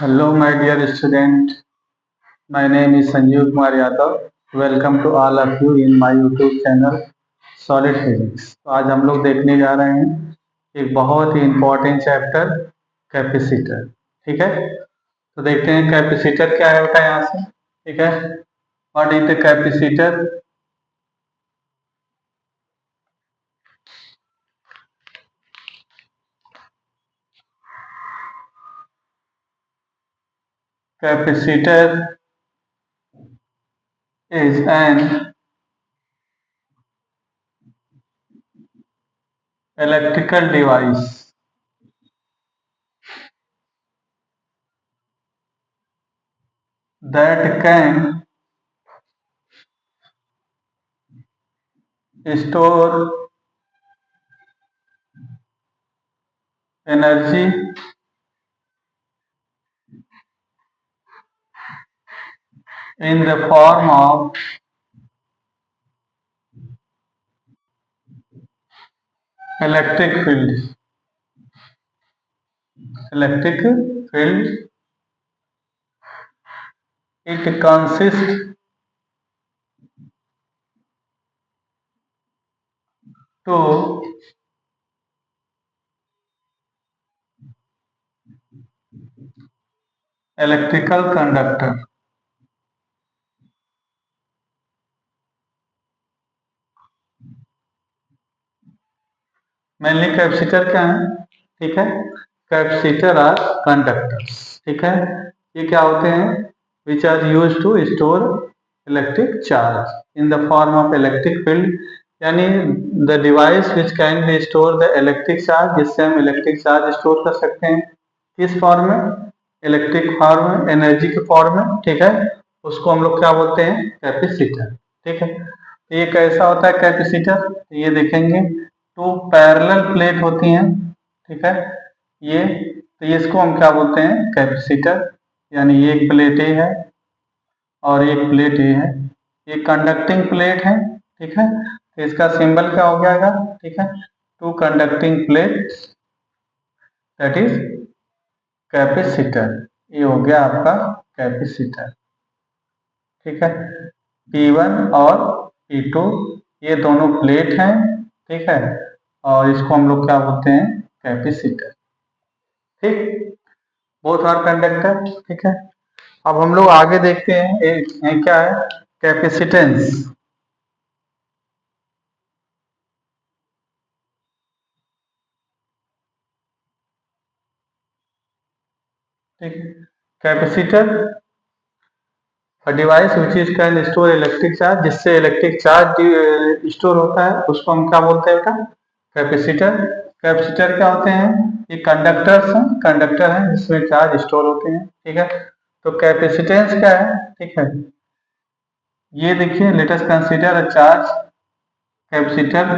Hello, my dear student. My name is Sanjeev Kumar Yadav. Welcome to all of you in my YouTube channel Solid Physics. तो आज हम लोग देखने जा रहे हैं एक बहुत ही इम्पोर्टेंट चैप्टर कैपेसिटर। ठीक है, तो देखते हैं कैपेसिटर क्या है बेटा यहाँ से। ठीक है, what is the capacitor? Capacitor is an electrical device that can store energy in the form of electric field. Electric field, it consists to electrical conductor. Mainly capacitor क्या है? ठीक है, कैपेसिटर आर कंडक्टर्स। ठीक है, ये क्या होते हैं? Which are used to store electric charge in the form of electric field, यानी the device which can be store the electric charge, जिससे हम इलेक्ट्रिक चार्ज स्टोर कर सकते हैं। किस फॉर्म में? इलेक्ट्रिक फॉर्म में, एनर्जी के फॉर्म में। ठीक है, उसको हम लोग क्या बोलते हैं? कैपेसिटर। ठीक है, तो ये कैसा होता है कैपेसिटर? ये देखेंगे, टू पैरेलल प्लेट होती हैं। ठीक है, ये तो ये इसको हम क्या बोलते हैं? कैपेसिटर। यानी ये एक प्लेट ए है और एक प्लेट ए है, ये कंडक्टिंग प्लेट है। ठीक है, तो इसका सिंबल क्या हो जाएगा? ठीक है, two conducting plate, that is capacitor. ये हो गया आपका कैपेसिटर। ठीक है, P1 और P2 ये दोनों प्लेट हैं। ठीक है, और इसको हम लोग क्या बोलते हैं? कैपेसिटर। ठीक, बोथ आर कंडक्टर। ठीक है, अब हम लोग आगे देखते हैं ये क्या है? कैपेसिटेंस। ठीक, capacitor device which is can store electric charge, जिससे इलेक्ट्रिक चार्ज स्टोर होता है, उसको हम क्या बोलते हैं बेटा? कैपेसिटर। कैपेसिटर क्या होते हैं? ये कंडक्टर्स हैं, कंडक्टर हैं जिसमें चार्ज स्टोर होते हैं। ठीक है, तो कैपेसिटेंस क्या है? ठीक है, ये देखिए, let us consider a charge capacitor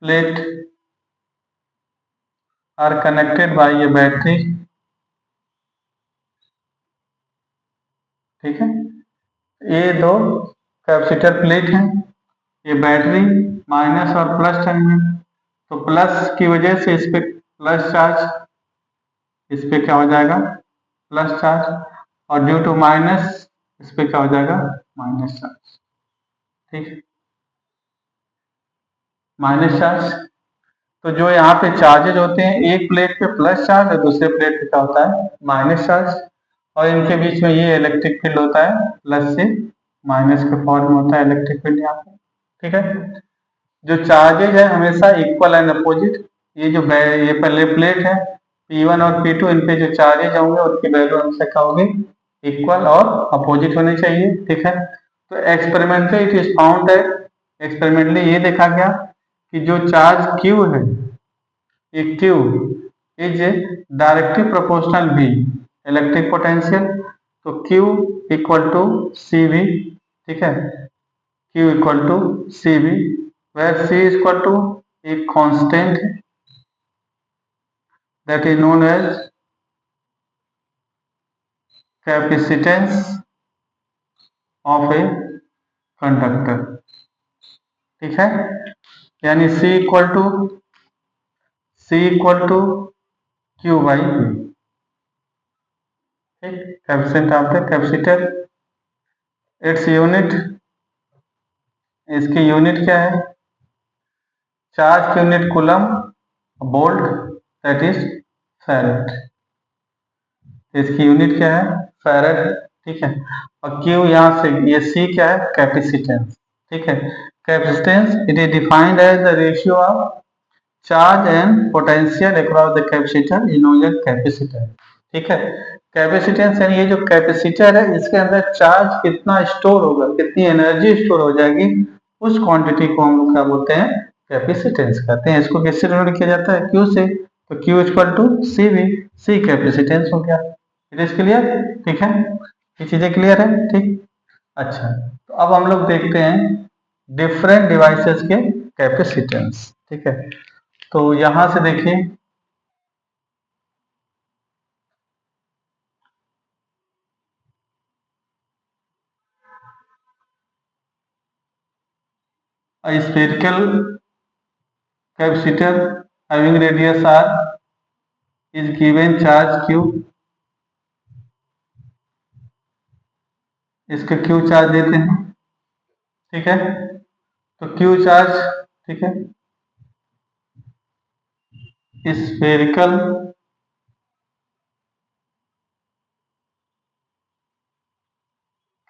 plate are connected by a battery. ठीक है, ये दो कैपेसिटर प्लेट हैं, ये बैटरी माइनस और प्लस टर्मिनल। तो प्लस की वजह से इस पे प्लस चार्ज, इस पे क्या हो जाएगा? प्लस चार्ज, और ड्यू टू माइनस इस पे क्या हो जाएगा? Minus charge. ठीक, माइनस चार्ज। तो जो यहाँ पे चार्जेज होते हैं, एक प्लेट पे प्लस चार्ज और दूसरे प्लेट पे क्या होता है? माइनस चार्ज, और इनके बीच में ये इलेक्ट्रिक फील्ड होता है, प्लस से माइनस के फॉर्म में होता है इलेक्ट्रिक फील्ड यहाँ पे। ठीक है, जो चार्जेज है हमेशा इक्वल एंड अपोजिट। ये जो ये पहले प्लेट है P1 और P2, इन पे जो चार्जेज होंगे उनकी वैल्यू हमेशा क्या होगी? इक्वल और अपोजिट होनी चाहिए। ठीक है, तो experimentally it is found that, experimentally ये देखा गया कि जो चार्ज Q है, ये Q is directly proportional V electric potential. तो Q इक्वल टू CV। ठीक है, Q equal to CV, where C is equal to a constant that is known as capacitance of a conductor। ठीक है, यानी C equal to C equal to Q by V। ठीक, capacitance of the capacitor, it's unit, इसकी unit क्या है? Charge की unit coulomb, volt, that is farad. इसकी unit क्या है? फैरेड। ठीक है, और Q यहाँ से, ये C क्या है? कैपेसिटेंस। ठीक है, capacitance it is defined as the ratio of charge and potential across the capacitor in capacitor. ठीक है, कैपेसिटेंस यानी ये जो कैपेसिटर है इसके अंदर चार्ज कितना स्टोर होगा, कितनी एनर्जी स्टोर हो जाएगी, उस क्वांटिटी को हम लोग क्या बोलते हैं? कैपेसिटेंस कहते हैं। इसको किससे डिनोट किया जाता है? Q से। तो Q equal to C V, C capacitance हो गया। It is clear? ठीक है, ये चीजें क्लियर है? ठीक, अच्छा, तो अब हम लोग देखते हैं डिफरेंट डिवाइसेस के कैपेसिटेंस। ठीक है, तो यहां से देखिए, spherical capacitor having radius r is given charge q, इसका q चार्ज देते हैं। ठीक है, तो q चार्ज, ठीक है, स्फेरिकल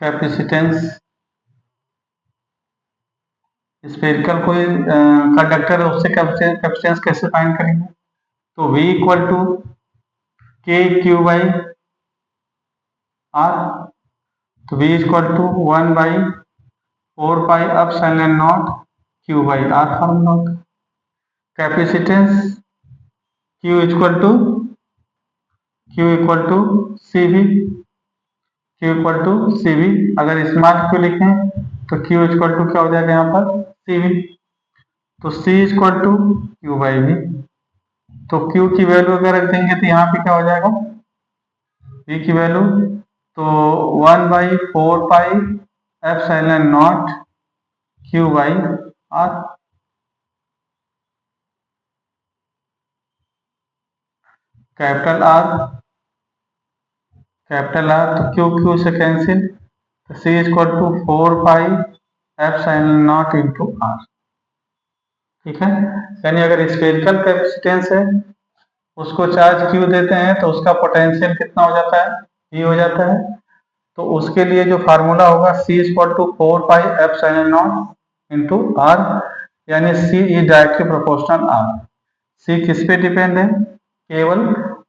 कैपेसिटेंस, स्फेरिकल कोई कंडक्टर है उससे कैपेसिटेंस कैसे फाइंड करेंगे? तो v equal to K Q by R, तो v equal to 1/4 pi epsilon naught q by R formula. Capacitance q equal to C V, Q equal to C V. अगर small q लिखें तो Q equal to क्या हो जाएगा यहाँ पर? C V. तो C equal to Q by V. तो Q की वैल्यू अगर रख देंगे तो यहाँ पे क्या हो जाएगा? V की वैल्यू, तो 1/4 pi epsilon naught Q by आर। कैपिटल आर, तो Q से कैंसिल, तो C equal to 4 pi epsilon naught into R. ठीक है, यानी अगर स्फेरिकल कैपेसिटेंस है उसको चार्ज Q देते हैं तो उसका पोटेंशियल कितना हो जाता है? V हो जाता है। तो उसके लिए जो फार्मूला होगा C equal to 4 pi epsilon naught into R, यानी C is directly proportional R. C किस पे डिपेंड है? केवल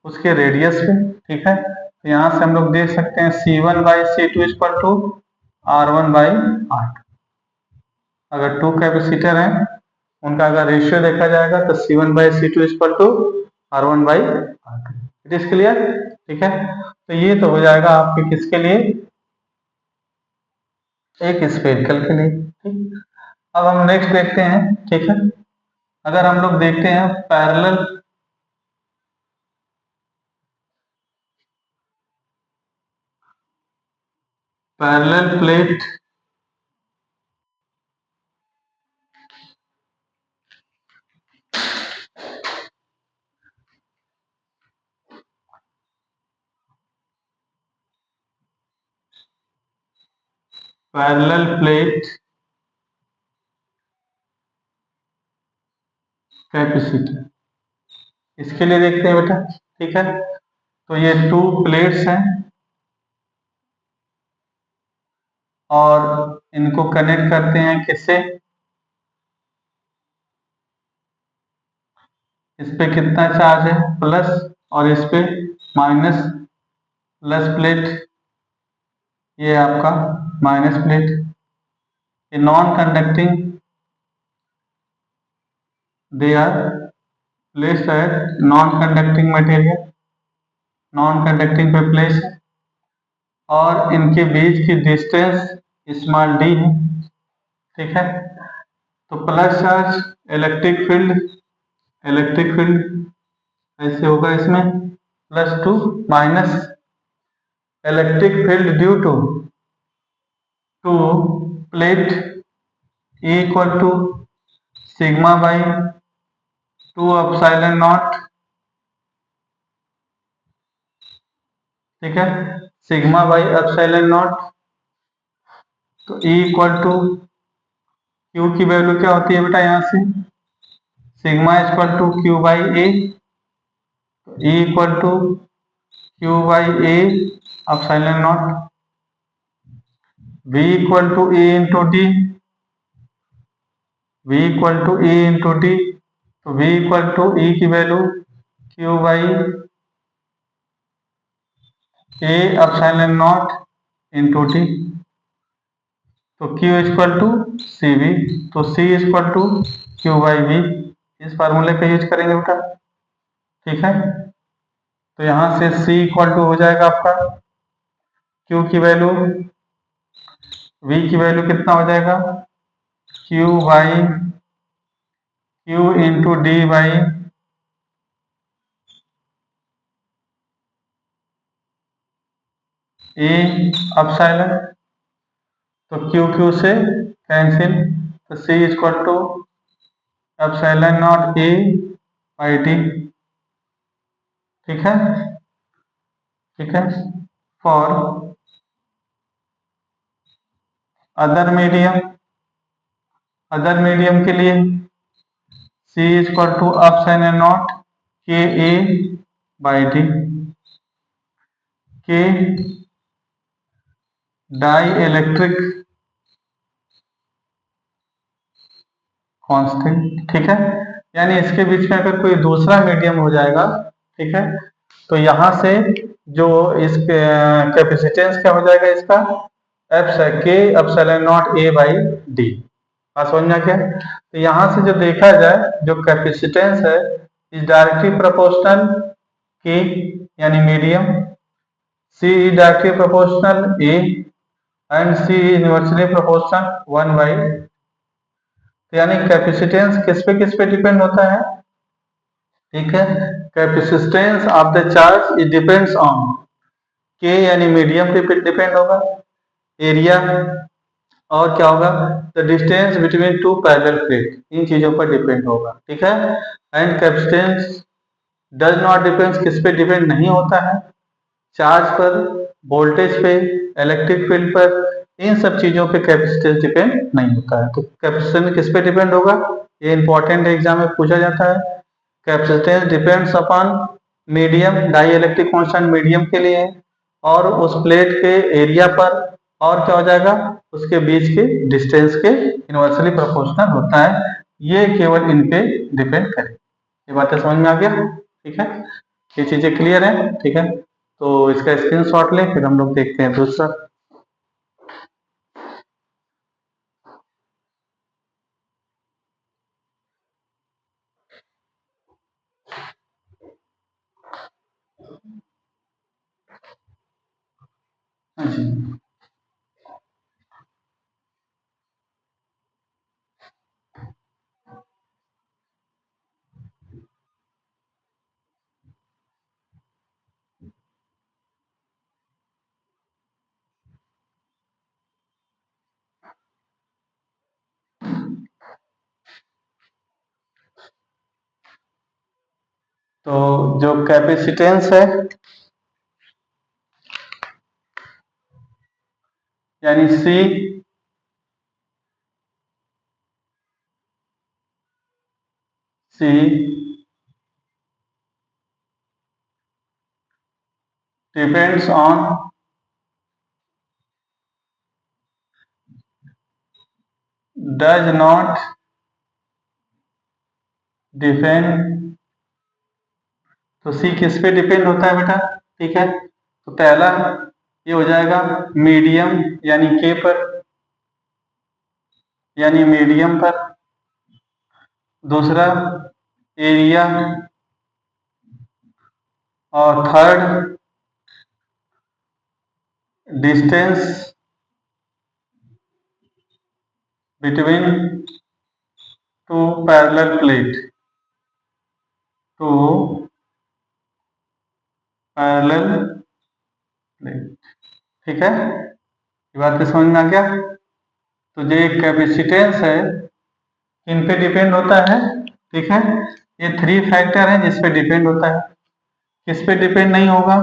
उसके रेडियस पे। ठीक है, तो यहाँ से हम लोग देख सकते हैं C1 by C2 equal to R1 by R। अगर टू कैपेसिटर हैं उनका अगर रेशियो देखा जाएगा तो C1 by C2 equal to R1 by R2। It is clear? ठीक है, तो ये तो हो जाएगा आपके किसके लिए? एक स्फेरिकल के लिए। ठीक, अब हम नेक्स्ट देखते हैं। ठीक है, अगर हम लोग देखते हैं parallel plate, parallel plate capacitor, इसके लिए देखते हैं बेटा। ठीक है, तो ये टू प्लेट्स हैं और इनको कनेक्ट करते हैं किससे? इस पे कितना चार्ज है? प्लस, और इस पे माइनस। प्लस प्लेट, ये आपका माइनस प्लेट। ये non conducting, they are placed at non conducting material, non conducting पे प्लेस है, और इनके बीच की डिस्टेंस स्मॉल डी है। ठीक है, तो प्लस चार्ज इलेक्ट्रिक फील्ड ऐसे होगा इसमें, +2 minus electric field due to plate, E equal to sigma by two epsilon nought, ठीक है, सिग्मा बाई एप्सिलॉन नॉट। तो E इक्वल टू Q की वैल्यू क्या होती है बेटा, यहाँ से sigma equal to Q by A. तो E equal to Q by A epsilon nought. V equal to E into D, V equal to E into D. तो V equal to E की value Q by A epsilon naught into D. तो Q equal to C V. तो C equal to Q by V, इस फार्मूले का use करेंगे बेटा, ठीक है। तो यहाँ से C इक्वल टू हो जाएगा आपका Q की वैल्यू, V की वैल्यू कितना हो जाएगा, Q by Q into D by A epsilon. तो Q Q से कैंसिल, तो C equal to epsilon not A by D, ठीक है, ठीक है। फॉर अदर मीडियम के लिए C equal to epsilon not K A by D, K dielectric constant, ठीक है। यानी इसके बीच में अगर कोई दूसरा मीडियम हो जाएगा, ठीक है, तो यहां से जो इस कैपेसिटेंस क्या हो जाएगा इसका, एफ के epsilon not A by D. बात समझ में आ गया। तो यहां से जो देखा जाए, जो कैपेसिटेंस है इज डायरेक्टली प्रोपोर्शनल के यानी medium, C is directly proportional A and C is inversely proportional 1 by. तो यानी कैपेसिटेंस किस पे डिपेंड होता है, ठीक है। Capacitance of the charge it depends on के यानी मीडियम पे डिपेंड होगा, एरिया, और क्या होगा, the distance between two parallel plate, इन चीजों पर डिपेंड होगा, ठीक है। And capacitance does not depend, किस पे डिपेंड नहीं होता है, चार्ज पर, वोल्टेज पे, इलेक्ट्रिक फील्ड पर, इन सब चीजों पे कैपेसिटेंस डिपेंड नहीं होता है। तो कैपेसिटेंस किस पे डिपेंड होगा, ये इंपॉर्टेंट एग्जाम में पूछा जाता है। Capacitance depends upon medium, dielectric constant medium के लिए, और उस प्लेट के एरिया पर, और क्या हो जाएगा, उसके बीच के डिस्टेंस के इनवर्सली प्रोपोर्शनल होता है। ये केवल इन पे डिपेंड करे। ये बातें समझ में आ गया, ठीक है, ये चीजें क्लियर है, ठीक है। तो इसका स्क्रीनशॉट लें, फिर हम लोग देखते हैं दूसरा। हाँ जी। तो जो कैपेसिटेंस है यानी C C depends on does not depend. तो सी किस पे डिपेंड होता है बेटा, ठीक है। तो पहला ये हो जाएगा मीडियम यानी के पर, यानी मीडियम पर। दूसरा एरिया, और third distance between two parallel plate, two parallel plate, ठीक है। ये बात तो समझ में आ गया। तो जो कैपेसिटेंस है किन पे डिपेंड होता है, ठीक है, ये 3 फैक्टर हैं जिस पे डिपेंड होता है। किस पे डिपेंड नहीं होगा?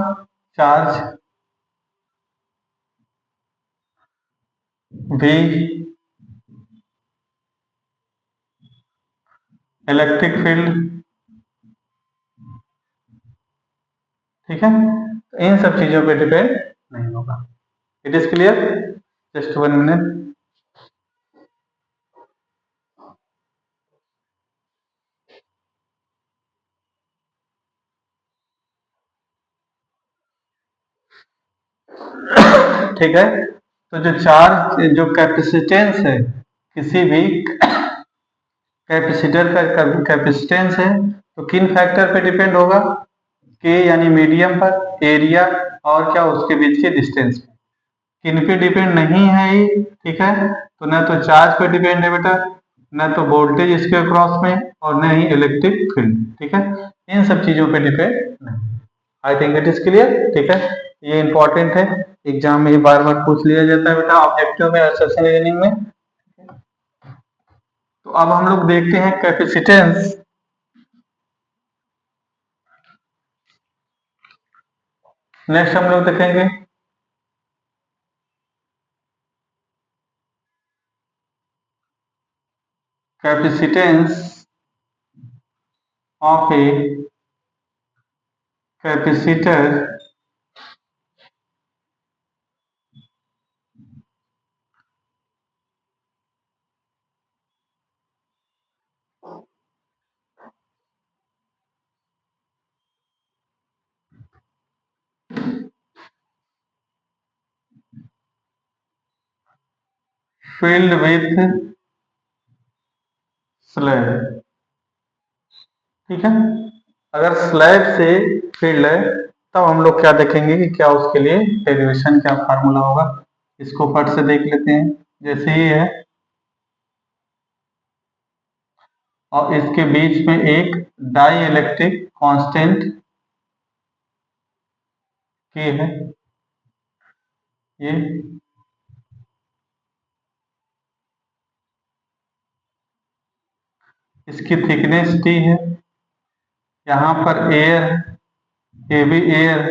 चार्ज, वी, इलेक्ट्रिक फील्ड, ठीक है, तो इन सब चीजों पे डिपेंड नहीं होगा। It is clear? Just 1 minute. ठीक है, तो जो चार्ज, जो कैपेसिटेंस है किसी भी कैपेसिटर का कैपेसिटेंस है, तो किन फैक्टर पे डिपेंड होगा? के यानी मीडियम पर, एरिया, और क्या उसके बीच के डिस्टेंस पे। किन पे डिपेंड नहीं है ये? ठीक है, तो न तो चार्ज पे डिपेंड है बेटा, न तो वोल्टेज इसके अक्रॉस में, और न ही इलेक्ट्रिक फील्ड। ठीक है, इन सब चीजों पे डिपेंड नहीं। I think it is clear. ठीक है, ये इंपॉर्टेंट है, एग्जाम में बार बार पूछ लिया जाता है बेटा, ऑब्जेक्टिव में, असर्शन रीजनिंग में। तो अब हम लोग देखते हैं कैपेसिटेंस। नेक्स्ट हम लोग देखेंगे capacitance of a capacitor filled with slab. ठीक है, अगर स्लैब से फील्ड है तब हम लोग क्या देखेंगे कि क्या उसके लिए डेरिवेशन, क्या फार्मूला होगा। इसको फट से देख लेते हैं। जैसे ये है और इसके बीच में एक डाई इलेक्ट्रिक कॉन्स्टेंट के है, ये इसकी थिकनेस टी है। यहाँ पर एयर, ये भी एयर,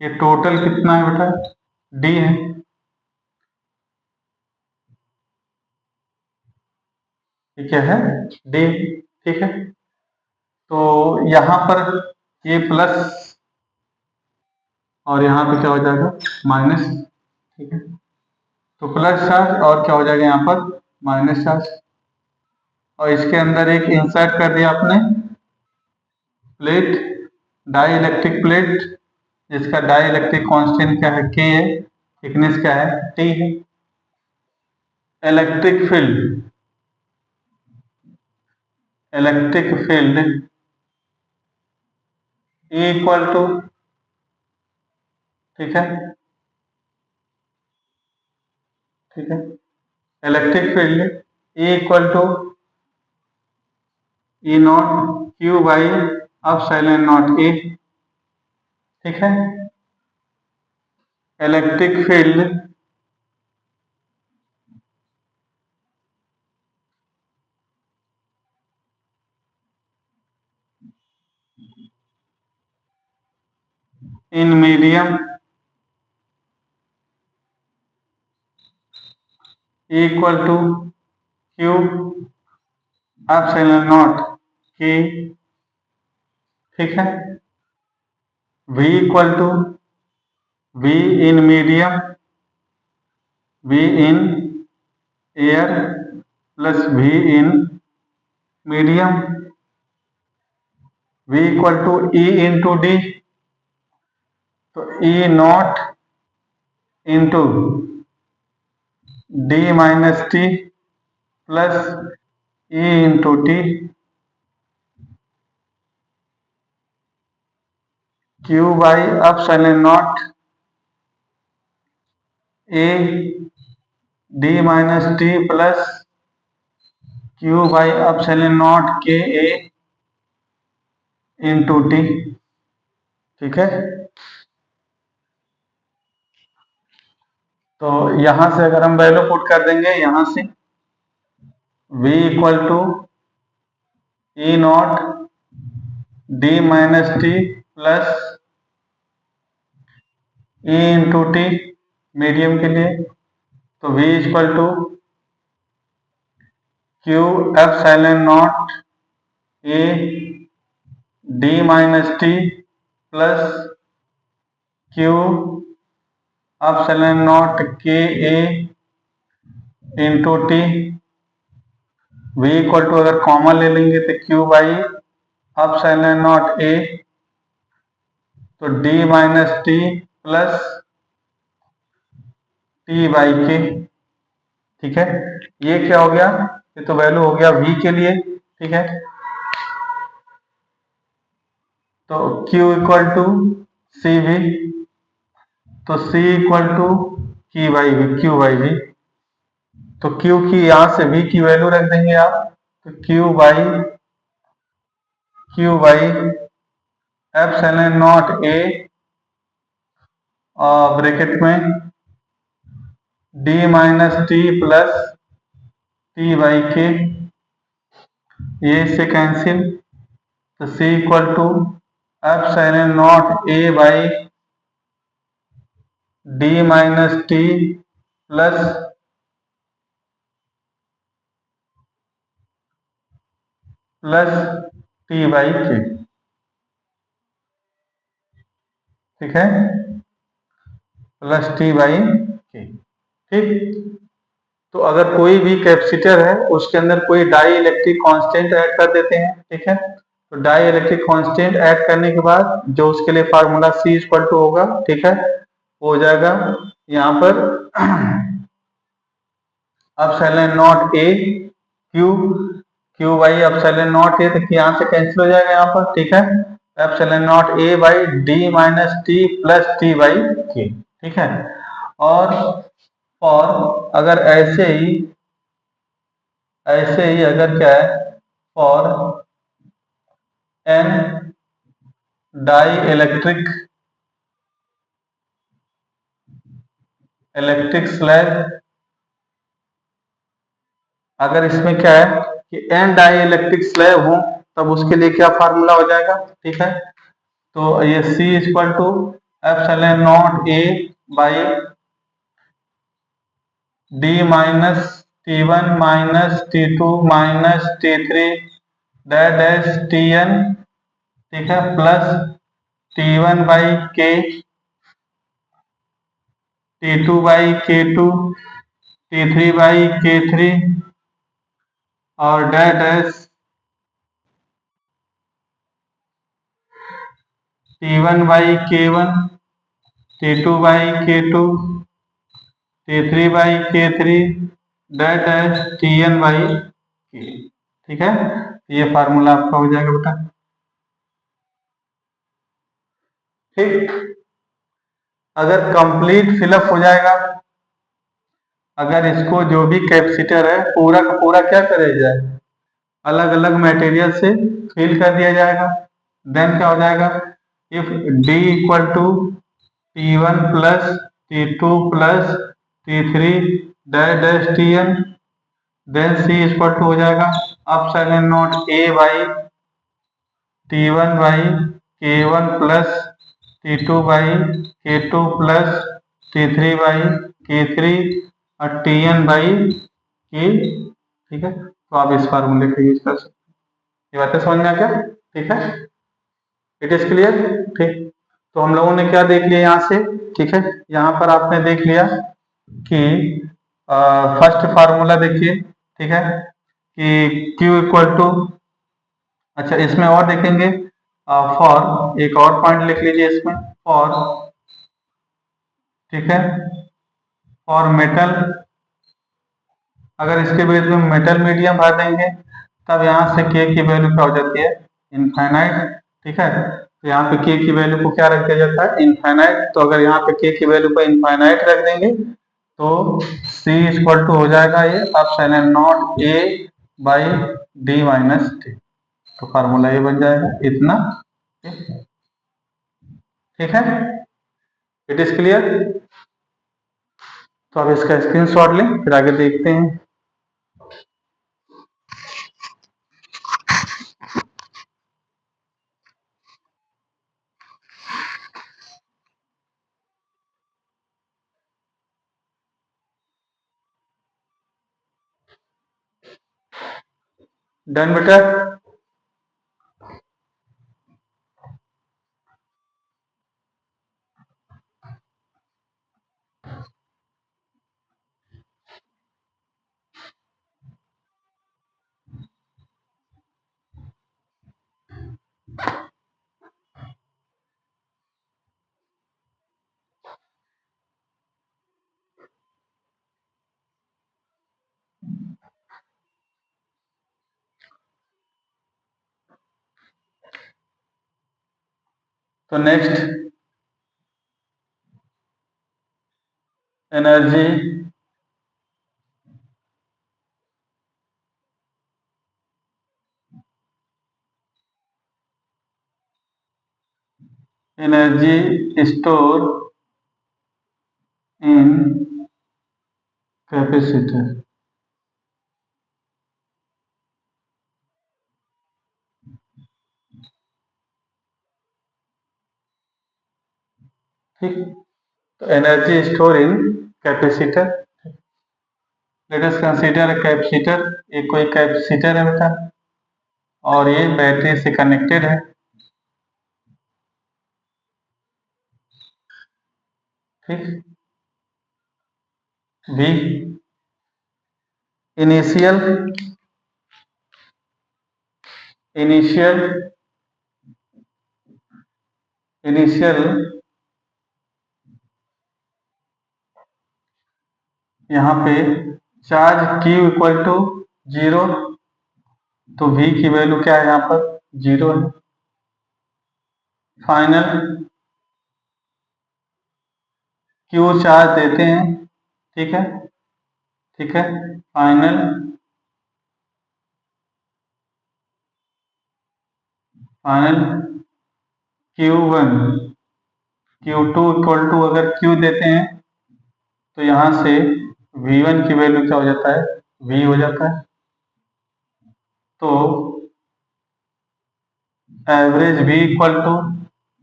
ये टोटल कितना है बेटा? डी है। ये क्या है? डी। ठीक है, तो यहाँ पर ये प्लस और यहाँ पे क्या हो जाएगा? माइनस। ठीक है, तो प्लस चार्ज और क्या हो जाएगा यहाँ पर? Minus charge. और इसके अंदर एक इंसर्ट कर दिया आपने प्लेट, डाई इलेक्ट्रिक प्लेट, जिसका डाई इलेक्ट्रिक कांस्टेंट क्या है? के है। थिकनेस क्या है? टी है। Electric field, electric field E equal to, ठीक है, ठीक है, electric field E equal to E naught Q by epsilon not A. ठीक है, electric field in medium equal to Q epsilon not K. ठीक है, V equal to V in medium, V in air plus V in medium, V equal to E into D, तो E naught into D minus T plus E into T, Q by epsilon not A D minus T plus Q by epsilon not K A into T. ठीक है, तो यहां से अगर हम value put कर देंगे, यहां से V equal to E nought D minus T plus E into T medium के लिए। तो v equal to Q epsilon not A D minus T plus Q epsilon not K A into T. v equal to अगर common ले लेंगे तो Q by epsilon not A, तो D minus T plus T by K. ठीक है, ये क्या हो गया, ये तो वैल्यू हो गया v के लिए। ठीक है, तो q equal to C V, तो c equal to Q by V. तो q की यहां से v की वैल्यू रख देंगे आप, तो Q by epsilon not A bracket में D minus T plus T by K, ये से कैंसिल। तो c equal to epsilon not A by D minus T plus T by K. ठीक है, प्लस टी बाई के। ठीक, तो अगर कोई भी कैपेसिटर है उसके अंदर कोई डाई इलेक्ट्रिक कांस्टेंट ऐड कर देते हैं। ठीक है, तो डाई इलेक्ट्रिक कांस्टेंट ऐड करने के बाद जो उसके लिए फार्मूला C इक्वल टू होगा, ठीक है, वो हो जाएगा यहाँ पर epsilon not a Q by epsilon not A, तो यहाँ से कैंसिल हो जाएगा यहाँ पर। ठीक है, epsilon not A by D minus T plus T by K. ठीक है, और अगर ऐसे ही अगर क्या है, for an dielectric slab, अगर इसमें क्या है कि एन डाई इलेक्ट्रिक स्लैब हो, तब उसके लिए क्या फार्मूला हो जाएगा। ठीक है, तो ये C equal to epsilon not A by D minus T one minus T two minus T three dash T N. ठीक है, plus T one by K, T two by K two, T three by K three, और dash T one by K one, T two by K two, T three by K three, dash T N by K. ठीक है, ये formula आपका हो जाएगा बेटा। ठीक, अगर कंप्लीट फिलअप हो जाएगा, अगर इसको जो भी कैपेसिटर है पूरा का पूरा क्या करे जाए, अलग अलग मटेरियल से फिल कर दिया जाएगा, देन क्या हो जाएगा, if D equal to T one plus T two plus T three dash T N, then C equal to हो जाएगा epsilon not A by T one by K one plus T two by K two plus T three by K three और T N by K. ठीक है, तो आप इस फार्मूले का यूज कर सकते हैं। ये बातें समझ में आ गया। ठीक है, इट इज क्लियर। ठीक, तो हम लोगों ने क्या देख लिया यहाँ से। ठीक है, यहाँ पर आपने देख लिया कि फर्स्ट फार्मूला देखिए। ठीक है, कि Q इक्वल टू, अच्छा इसमें और देखेंगे फॉर, एक और पॉइंट लिख लीजिए इसमें, फॉर, ठीक है, फॉर मेटल, अगर इसके बेस में मेटल मीडियम भर देंगे तब यहाँ से K की वैल्यू क्या हो जाती है, इनफाइनाइट। ठीक है, तो यहाँ पे K की वैल्यू को क्या रख दिया जाता है, इनफाइनाइट। तो अगर यहाँ पे K की वैल्यू को इनफाइनाइट रख देंगे तो C इक्वल टू हो जाएगा ये epsilon not A by D minus T. तो फार्मूला ये बन जाएगा इतना। ठीक है, इट इज क्लियर। तो अब इसका स्क्रीनशॉट लें, फिर आगे देखते हैं। डन बेटा। तो next energy store in capacitor. ठीक, तो energy store in capacitor. Late us consider capacitor. ये कोई कैपेसिटर है बेटा और ये बैटरी से कनेक्टेड है। ठीक, V इनिशियल इनिशियल इनिशियल यहाँ पे चार्ज Q इक्वल टू 0, तो V की वैल्यू क्या है यहाँ पर 0 है। फाइनल Q चार्ज देते हैं, ठीक है, ठीक है। Final Q1 Q2 equal to अगर Q देते हैं तो यहाँ से V1 की वैल्यू क्या हो जाता है V हो जाता है। तो average V equal to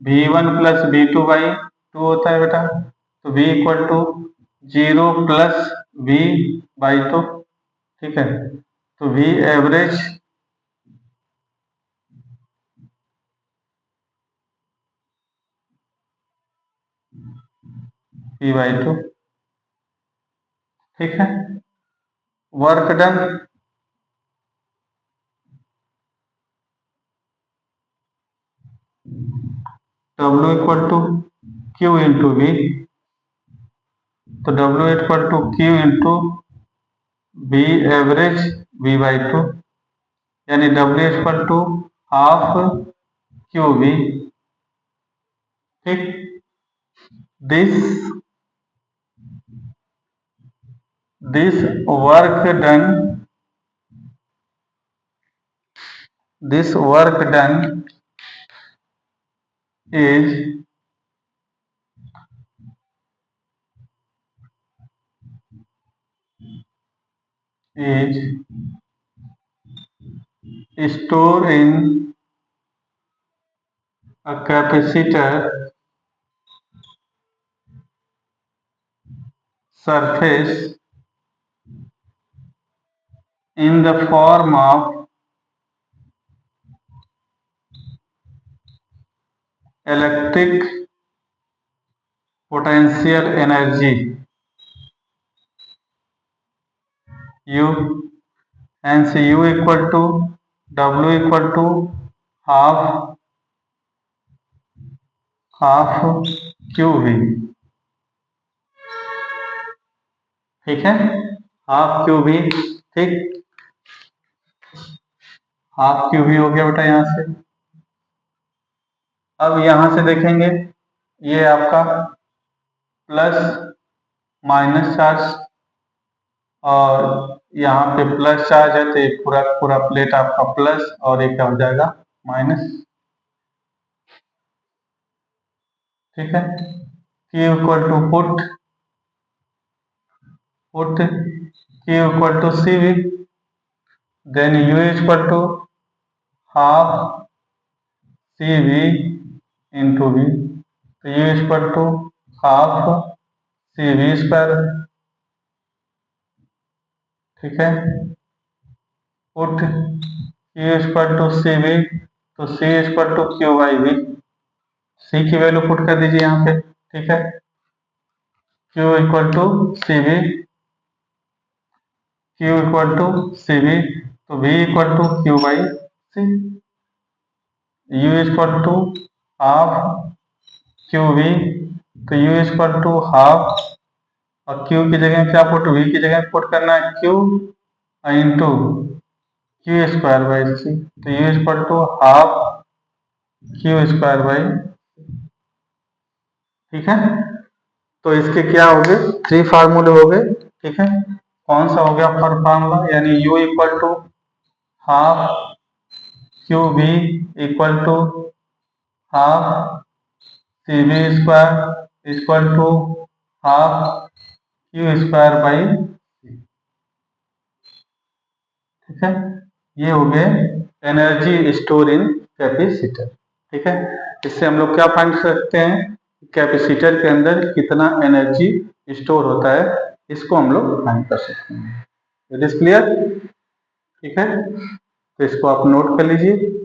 V1 plus V2 by 2 होता है बेटा। तो V equal to 0 plus V by 2, ठीक है। तो V एवरेज V बाई 2, ठीक है। Work done W equal to Q into V। तो W equal to Q into V average V by 2, यानी W equal to half QV। ठीक, this this work done this work done is stored in a capacitor surface in the form of electric potential energy U, hence U equal to W equal to half QV, ठीक है, half QV। ठीक, half QV हो गया बेटा यहाँ से। अब यहाँ से देखेंगे ये आपका प्लस माइनस चार्ज और यहाँ पे प्लस चार्ज है, तो ये पूरा पूरा प्लेट आपका प्लस और ये क्या हो जाएगा माइनस, ठीक है। Q equal to put Q equal to CV, then U equal to half CV into V। तो U equal to half CV square, ठीक है। Put Q equal to C V, तो C equal to Q by V. C की value put कर दीजिए यहाँ पे, ठीक है। Q equal to C V, Q equal to C V, तो V equal to Q by C. U equal to half Q we, तो U equal to half, और Q की जगह क्या पुट, V की जगह पुट करना है Q into Q square by C, तो U equal to half Q square by, ठीक है। तो इसके क्या हो गए, 3 फार्मूले हो गए, ठीक है। कौन सा हो गया फार्मूला, यानी U equal to half Q V equal to half C V square equal to half Q square by, ठीक है। ये हो गए एनर्जी स्टोर इन कैपेसिटर, ठीक है। इससे हम लोग क्या फाइंड कर सकते हैं, कैपेसिटर के अंदर कितना एनर्जी स्टोर होता है, इसको हम लोग फाइंड कर सकते हैं। इट इज क्लियर, ठीक है। तो इसको आप नोट कर लीजिए।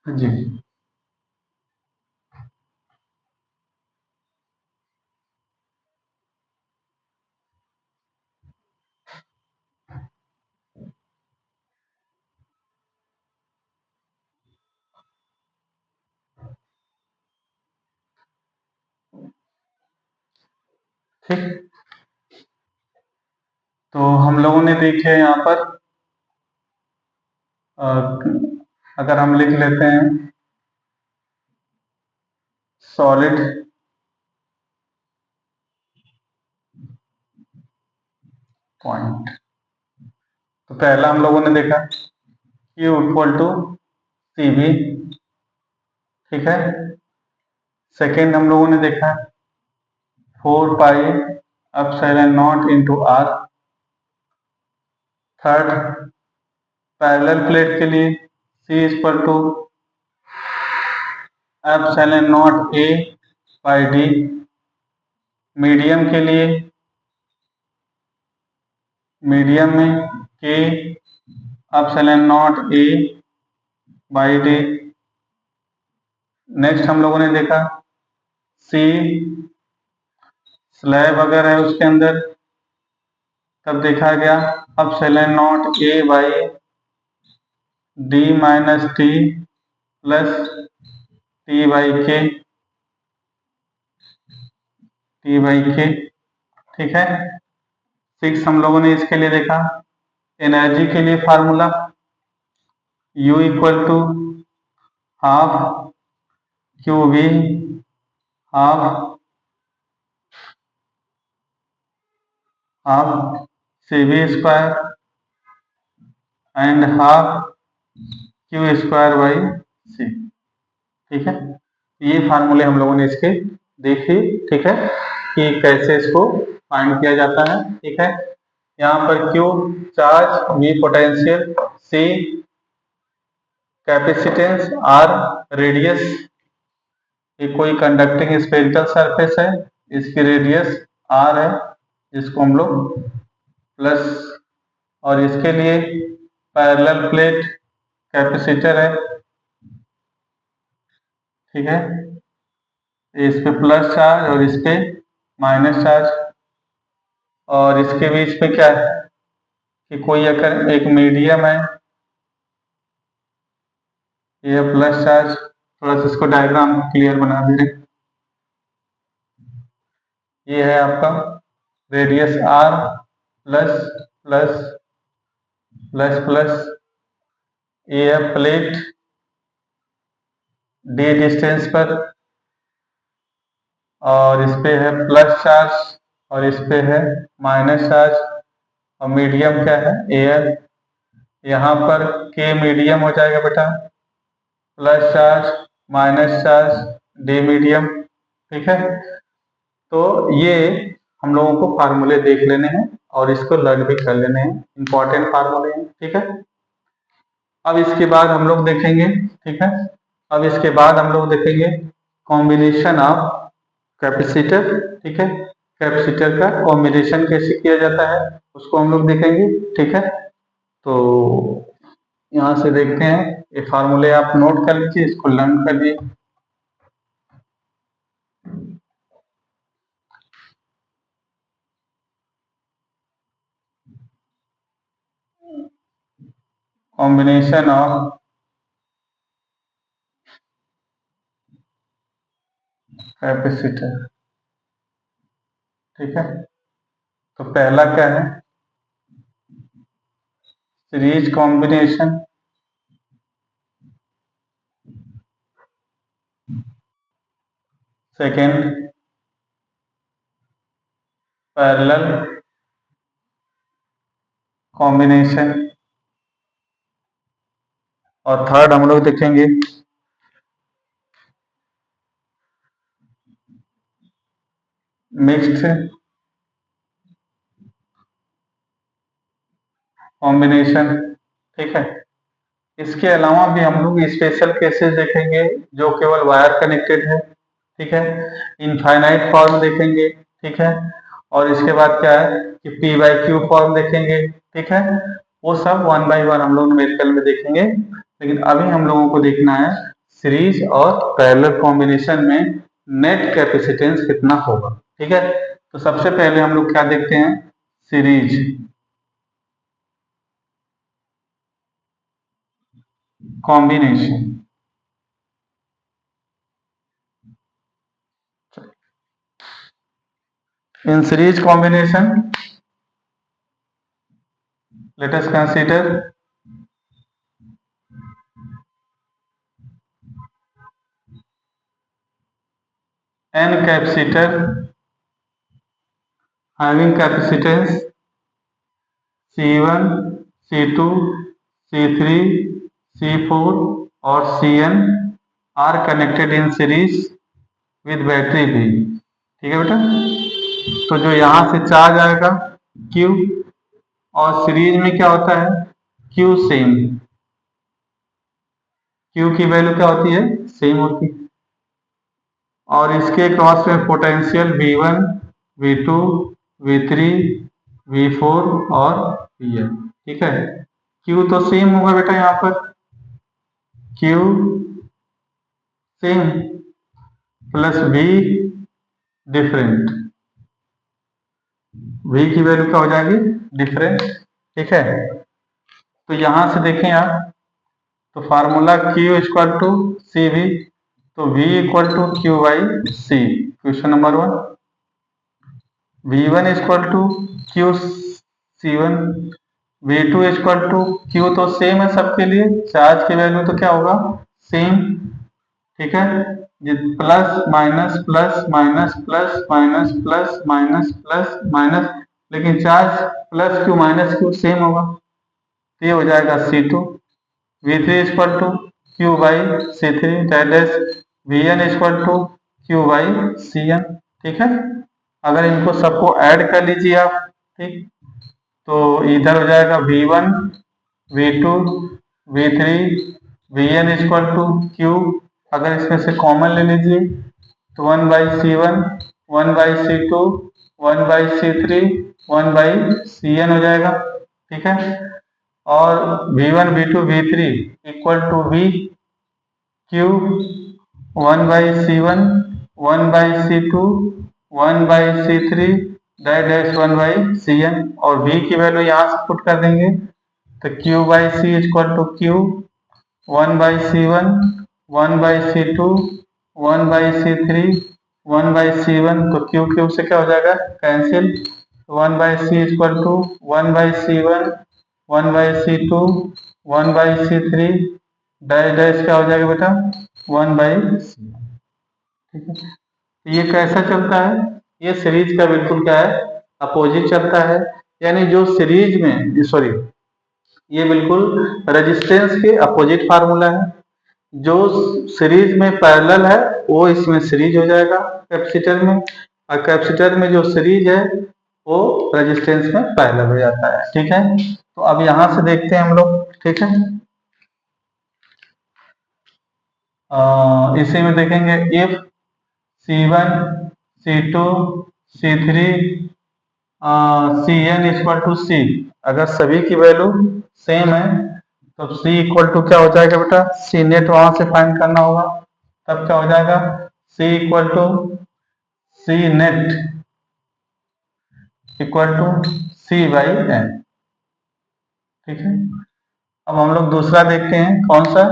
जी, ठीक। तो हम लोगों ने देखे यहाँ पर, अगर हम लिख लेते हैं सॉलिड पॉइंट, तो पहला हम लोगों ने देखा Q equal to C V, ठीक है। सेकेंड हम लोगों ने देखा 4 pi epsilon naught into R. Third, parallel plate के लिए C equal to epsilon not A by D. Medium के लिए, मीडियम में K epsilon not A by D. Next हम लोगों ने देखा C स्लैब अगर है उसके अंदर, तब देखा गया epsilon not A by D minus T plus T by K, T by K, ठीक है। 6 हम लोगों ने इसके लिए देखा एनर्जी के लिए formula U equal to half Q V half half C V square and half Q square by C, ठीक है। ये फार्मूले हम लोगों ने इसके देखे, ठीक है, कि कैसे इसको फाइंड किया जाता है, ठीक है। यहाँ पर Q charge, V potential, C capacitance, R radius, ये कोई कंडक्टिंग स्फेरिकल सरफेस है, इसकी रेडियस R है, जिसको हम लोग प्लस, और इसके लिए पैरेलल प्लेट कैपेसिटर है, ठीक है। इस पे प्लस चार्ज और इस पे माइनस चार्ज, और इसके बीच में क्या है कि कोई अगर एक मीडियम है, ये प्लस चार्ज, थोड़ा सा इसको डायग्राम क्लियर बना दे रहे, ये है आपका radius R plus plus plus plus, ये है प्लेट D डिस्टेंस पर, और इस पे है प्लस चार्ज और इस पे है माइनस चार्ज, और मीडियम क्या है एयर। यहाँ पर K मीडियम हो जाएगा बेटा, plus charge minus charge D medium, ठीक है। तो ये हम लोगों को फार्मूले देख लेने हैं और इसको लर्न भी कर लेने हैं, इंपॉर्टेंट फार्मूले हैं, ठीक है। अब इसके बाद हम लोग देखेंगे, ठीक है, अब इसके बाद हम लोग देखेंगे कॉम्बिनेशन ऑफ कैपेसिटर, ठीक है, कैपेसिटर का कॉम्बिनेशन कैसे किया जाता है उसको हम लोग देखेंगे, ठीक है। तो यहाँ से देखते हैं, ये फार्मूले आप नोट कर लीजिए, इसको लर्न कर लीजिए। कॉम्बिनेशन ऑफ कैपेसिटर, ठीक है। तो पहला क्या है, series combination, second parallel combination, और थर्ड हम लोग देखेंगे मिक्स्ड कॉम्बिनेशन, ठीक है। इसके अलावा भी हम लोग स्पेशल केसेस देखेंगे जो केवल वायर कनेक्टेड है, ठीक है, इनफाइनाइट फॉर्म देखेंगे, ठीक है, और इसके बाद क्या है कि पी बाई क्यू फॉर्म देखेंगे, ठीक है। वो सब वन बाई वन हम लोग न्यूमेरिकल में देखेंगे, लेकिन अभी हम लोगों को देखना है सीरीज और पैरेलल कॉम्बिनेशन में नेट कैपेसिटेंस कितना होगा, ठीक है। तो सबसे पहले हम लोग क्या देखते हैं, series combination. In series combination, let us consider n capacitor having capacitance C1, C2, C3, C4 और Cn are connected in series with battery भी, ठीक है बेटा। तो जो यहाँ से चार्ज आएगा Q, और सीरीज में क्या होता है Q सेम, Q की वैल्यू क्या होती है, सेम होती है, और इसके क्रॉस में potential V1, V2, V3, V4 और Vn, ठीक है। Q तो सेम होगा बेटा, यहाँ पर Q same plus V different, V की वैल्यू क्या हो जाएगी, डिफरेंट, ठीक है। तो यहां से देखें आप, तो formula Q equal to C V, तो V equal to Q by C, question number 1। V1 equal to Q C1, V2 equal to Q, तो सेम है सबके लिए, चार्ज की वैल्यू तो क्या होगा, सेम, ठीक है। Plus minus plus minus plus minus plus minus plus minus, लेकिन charge plus Q minus Q same होगा, तो ये हो जाएगा C2। V3 equal to Q by C3, that is Vn equal to Q by Cn, ठीक है। अगर इनको सबको ऐड कर लीजिए आप, ठीक, तो इधर हो जाएगा V1, V2, V3, Vn equal to Q, अगर इसमें से कॉमन ले लीजिए तो 1/C1, 1/C2, 1/C3, 1/Cn हो जाएगा, ठीक है। और V1, V2, V3 equal to V Q 1/C1, 1/C2, 1/C3, dash dash 1/Cn, और V की वैल्यू यहाँ से पुट कर देंगे, तो Q/C equal to Q 1/C1, 1/C2, 1/C3, 1/C1, तो क्यू क्यू से क्या हो जाएगा, cancel, 1/C equal to 1/C1, 1/C2, 1/C3, dash dash क्या हो जाएगा बेटा, 1/C, ठीक है। तो ये कैसा चलता है, ये सीरीज का बिल्कुल क्या है, अपोजिट चलता है, यानी जो सीरीज में, सॉरी, ये बिल्कुल रेजिस्टेंस के अपोजिट फार्मूला है। जो सीरीज में पैरेलल है वो इसमें सीरीज हो जाएगा कैपेसिटर में, और कैपेसिटर में जो सीरीज है वो रेजिस्टेंस में पैरेलल हो जाता है, ठीक है। तो अब यहां से देखते हैं हम लोग, ठीक है। इसी में देखेंगे if C1 C2 C3 Cn equal to C, अगर सभी की वैल्यू सेम है तो C इक्वल टू क्या हो जाएगा बेटा, C नेट वहां से फाइंड करना होगा, तब क्या हो जाएगा C equal to C net equal to C by N। ठीक है, अब हम लोग दूसरा देखते हैं, कौन सा,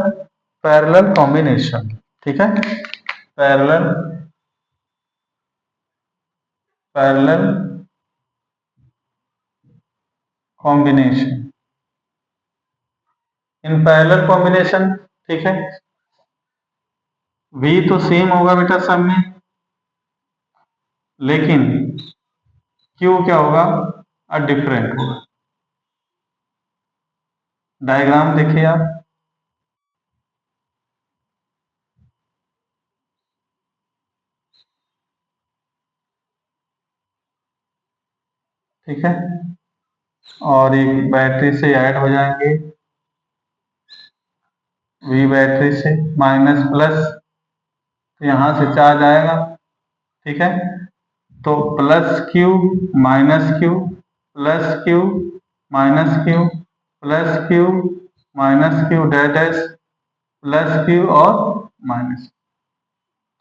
पैरेलल कॉम्बिनेशन। ठीक है, parallel parallel combination, in parallel combination. ठीक है, V तो सेम होगा बेटा सब में, लेकिन Q क्या होगा, डिफरेंट होगा। डायग्राम देखिए आप, ठीक है, और एक बैटरी से ऐड हो जाएंगे, V बैटरी से माइनस प्लस, तो यहां से चार्ज आएगा। ठीक है, तो plus Q minus Q plus Q minus Q plus Q minus Q dash dash plus Q और माइनस।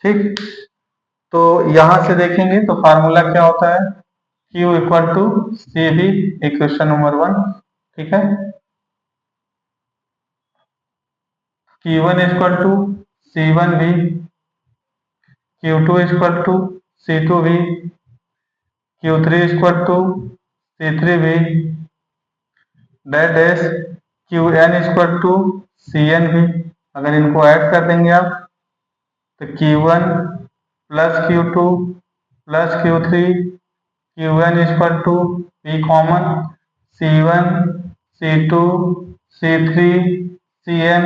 ठीक, तो यहां से देखेंगे तो फार्मूला क्या होता है, Q equal to C V, equation number 1। ठीक है, Q1 equal to C1V, Q2 equal to C2V, Q3 equal to C3V dash dash Qn equal to CnV। अगर इनको ऐड कर देंगे आप तो Q1 plus Q2 plus Q3 Qn equal to P common C1 C2 C3 Cn,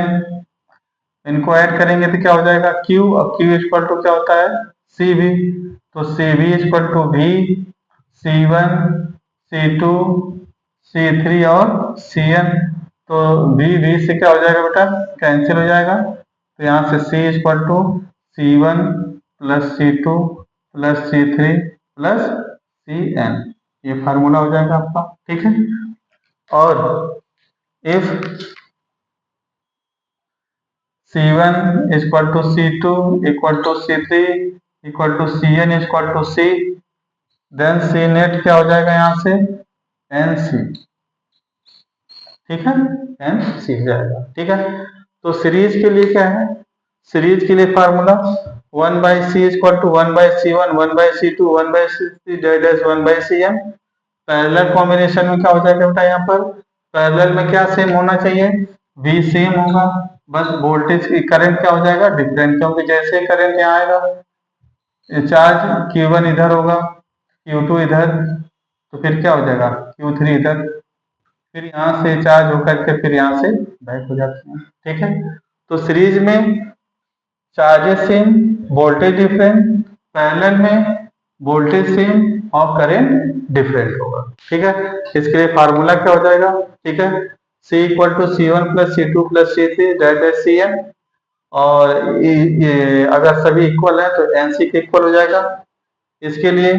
इनको add करेंगे तो क्या हो जाएगा Q, और Q इक्वल टू क्या होता है CV, तो CV equal to V C1 C2 C3 और Cn, तो V से क्या हो जाएगा बेटा, कैंसिल हो जाएगा, तो यहाँ से C equal to C1 plus C2 plus C3 plus Cn, ये फार्मूला हो जाएगा आपका। ठीक है, और if C1 equal to C2 equal to C3 equal to Cn equal to C, then C net क्या हो जाएगा यहाँ से NC। ठीक है, NC जाएगा। ठीक है, तो सीरीज के लिए क्या है, सीरीज के लिए formula 1 by C equal to 1 by C1 1 by C2 1 by C3 dash 1 by Cn। Parallel combination में क्या हो जाएगा बेटा, यहाँ पर पैरेलल में क्या सेम होना चाहिए, V सेम होगा, बस वोल्टेज की करंट क्या हो जाएगा डिफरेंट, क्योंकि जैसे करंट यहाँ आएगा चार्ज Q1 इधर होगा Q2 इधर, तो फिर क्या हो जाएगा Q3 इधर, फिर यहाँ से चार्ज होकर के फिर यहाँ से बैक हो जाते हैं। ठीक है, तो सीरीज में charges same voltage different, parallel में वोल्टेज सेम और करंट डिफरेंट होगा। ठीक है, इसके लिए फार्मूला क्या हो जाएगा, ठीक है, C equal to C1 plus C2 plus C3 dash Cn, और ये अगर सभी इक्वल है तो NC के इक्वल हो जाएगा। इसके लिए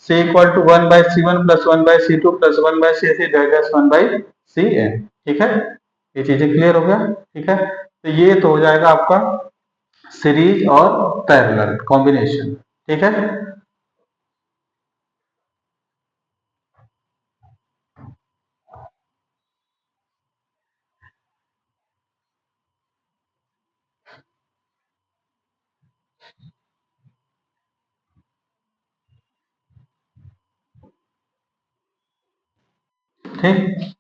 C equal to 1 by C1 plus 1 by C2 plus 1 by C3 dash 1 by Cn। ठीक है, ये चीजें क्लियर हो गया। ठीक है, तो ये तो हो जाएगा आपका सीरीज और पैरेलल कॉम्बिनेशन। ठीक है, ठीक,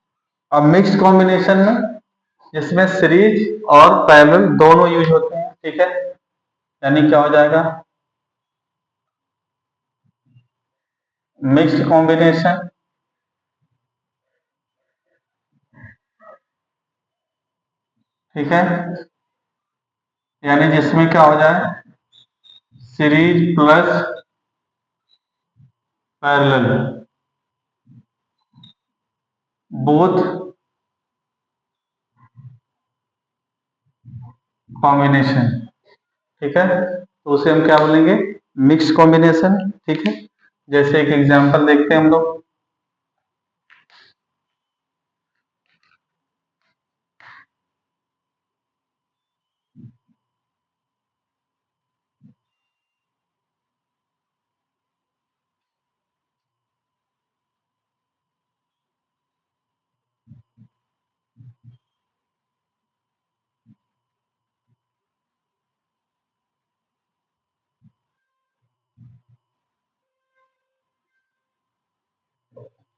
अब मिक्स कॉम्बिनेशन में इसमें सीरीज और पैरेलल दोनों यूज होते हैं। ठीक है, यानी क्या हो जाएगा मिक्स्ड कॉम्बिनेशन, ठीक है, यानी जिसमें क्या हो जाए series plus parallel both combination. ठीक है, तो उसे हम क्या बोलेंगे, मिक्स कॉम्बिनेशन। ठीक है, जैसे एक एग्जांपल देखते हैं हम लोग।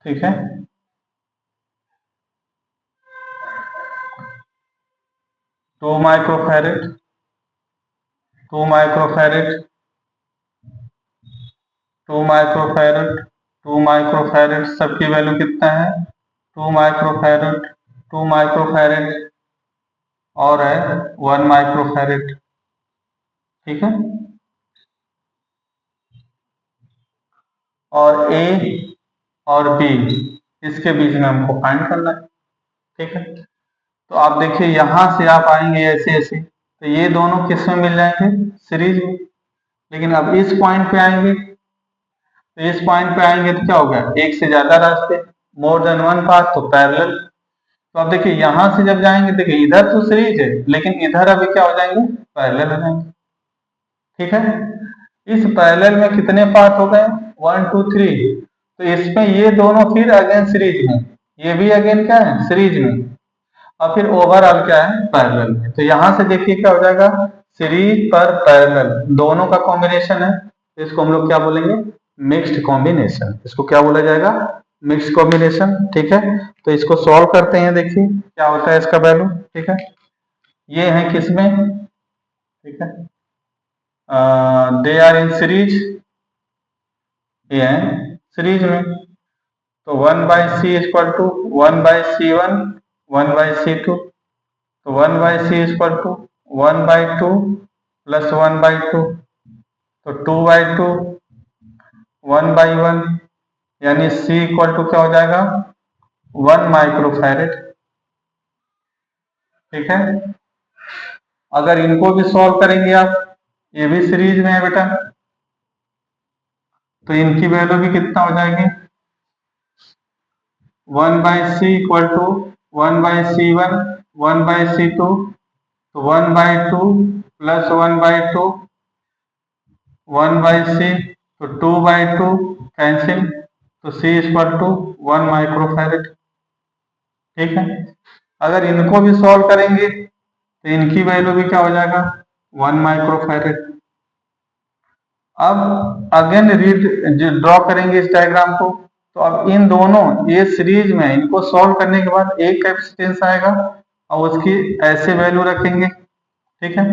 ठीक है, 2 माइक्रोफैरेड, 2 माइक्रोफैरेड, 2 माइक्रोफैरेड, 2 माइक्रोफैरेड, सबकी वैल्यू कितना है, 2 माइक्रोफैरेड, 2 माइक्रोफैरेड, और है 1 माइक्रोफैरेड। ठीक है, और ए और बी, इसके बीच में हमको फाइंड करना है। ठीक है, तो आप देखिए यहां से आप आएंगे ऐसे ऐसे, तो ये दोनों किस में मिल जाएंगे, सीरीज में। लेकिन अब इस पॉइंट पे आएंगे, तो इस पॉइंट पे आएंगे तो क्या होगा, एक से ज्यादा रास्ते, मोर देन वन पाथ, तो पैरेलल। तो आप देखिए यहां से जब जाएंगे, देखिए इधर तो सीरीज है, लेकिन इधर अभी क्या हो जाएंगे, पैरेलल हो जाएंगे। ठीक है, इस पैरेलल में कितने पार्ट हो गए, 1 2 3, तो इसमें ये दोनों फिर अगेन सीरीज में, ये भी अगेन क्या है, सीरीज में, और फिर ओवरऑल क्या है, पैरेलल में। तो यहां से देखिए क्या हो जाएगा, सीरीज पर पैरेलल दोनों का कॉम्बिनेशन है, तो इसको हम लोग क्या बोलेंगे, मिक्स्ड कॉम्बिनेशन। इसको क्या बोला जाएगा, मिक्स्ड कॉम्बिनेशन। ठीक है, तो इसको सॉल्व करते हैं, देखिए क्या होता है इसका वैल्यू। ठीक है, ये है किसमें, ठीक है, दे आर इन सीरीज, ये है सीरीज में, तो 1/c equal to 1/c1, 1/c2, तो 1/c इक्वल टू 1/2 प्लस 1/2, तो 2/2, 1/1, यानी c इक्वल टू क्या हो जाएगा, 1 माइक्रोफैरेड। ठीक है, अगर इनको भी सॉल्व करेंगे आप, ये भी सीरीज में है बेटा, तो इनकी वैल्यू भी कितना हो जाएगी, 1/c equal to 1/c1, 1/c2, तो 1/2 प्लस 1/2, 1/c, तो 2/2 कैंसिल, तो c इक्वल टू 1 माइक्रोफैरेड। ठीक है, अगर इनको भी सॉल्व करेंगे तो इनकी वैल्यू भी क्या हो जाएगा, 1 माइक्रोफैरेड। अब अगेन रीड ड्रॉ करेंगे इस डायग्राम को, तो अब इन दोनों, ये सीरीज में, इनको सॉल्व करने के बाद एक कैपेसिटेंस आएगा और उसकी ऐसे वैल्यू रखेंगे। ठीक है,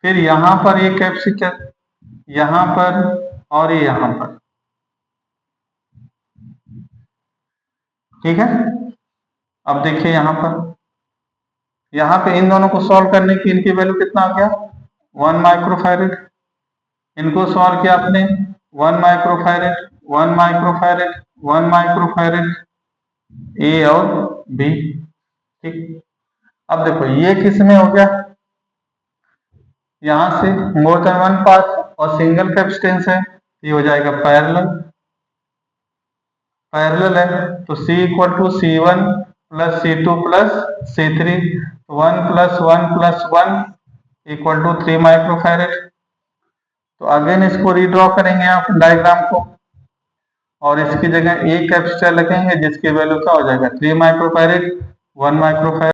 फिर यहां पर एक कैपेसिटर, यहां पर, और ये यहां पर। ठीक है, अब देखिए यहां पे इन दोनों को सॉल्व करने की इनकी वैल्यू कितना आ गया, 1 माइक्रोफैरेड। इनको सॉल्व किया आपने, 1 माइक्रोफैरेड, 1 माइक्रोफैरेड, 1 माइक्रोफैरेड, ए और बी। ठीक, अब देखो ये किस में हो गया, यहां से मोर देन वन पाथ और सिंगल कैपेसिटेंस है, ये हो जाएगा पैरेलल, पैरेलल है, तो c equal to c1 plus c2 plus c3, 1 plus 1 plus 1 equal to 3 microfarad. तो अगेन इसको रीड्रॉ करेंगे आप डायग्राम को, और इसकी जगह एक कैपेसिटर लगेंगे जिसकी वैल्यू क्या हो जाएगा, 3 माइक्रोफैरेड, 1 माइक्रोफैरेड।